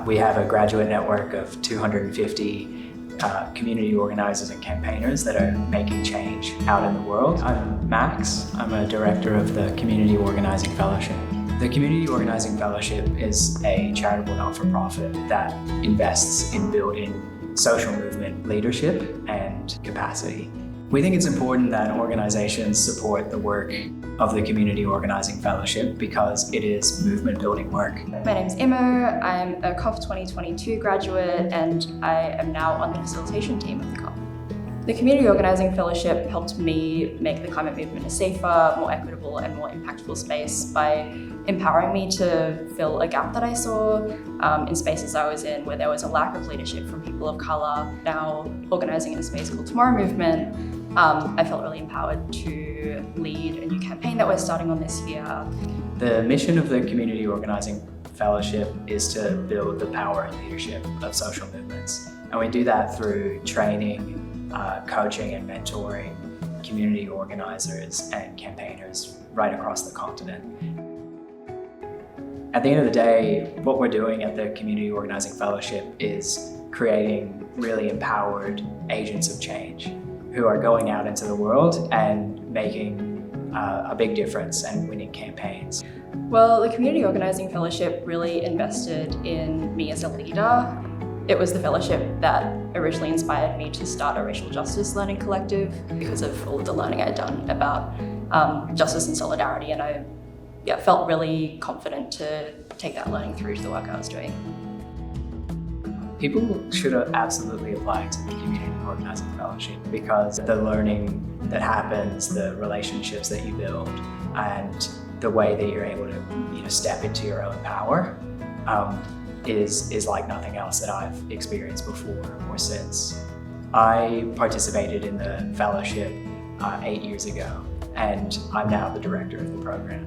We have a graduate network of 250 community organizers and campaigners that are making change out in the world. I'm Max. I'm a director of the Community Organising Fellowship. The Community Organising Fellowship is a charitable not-for-profit that invests in building social movement leadership and capacity. We think it's important that organizations support the work of the Community Organising Fellowship because it is movement building work. My name's Emma, I'm a COF 2022 graduate and I am now on the facilitation team of the COF. The Community Organising Fellowship helped me make the climate movement a safer, more equitable and more impactful space by empowering me to fill a gap that I saw in spaces I was in where there was a lack of leadership from people of colour. Now organising in a space called Tomorrow Movement, I felt really empowered to lead a new campaign that we're starting on this year. The mission of the Community Organising Fellowship is to build the power and leadership of social movements. And we do that through training, coaching and mentoring community organisers and campaigners right across the continent. At the end of the day, what we're doing at the Community Organising Fellowship is creating really empowered agents of change who are going out into the world and making a big difference and winning campaigns. Well, the Community Organising Fellowship really invested in me as a leader. It was the fellowship that originally inspired me to start a racial justice learning collective because of all of the learning I'd done about justice and solidarity, and I felt really confident to take that learning through to the work I was doing. People should absolutely apply to the Community Organising Fellowship because the learning that happens, the relationships that you build, and the way that you're able to step into your own power is like nothing else that I've experienced before or since. I participated in the fellowship 8 years ago, and I'm now the director of the program.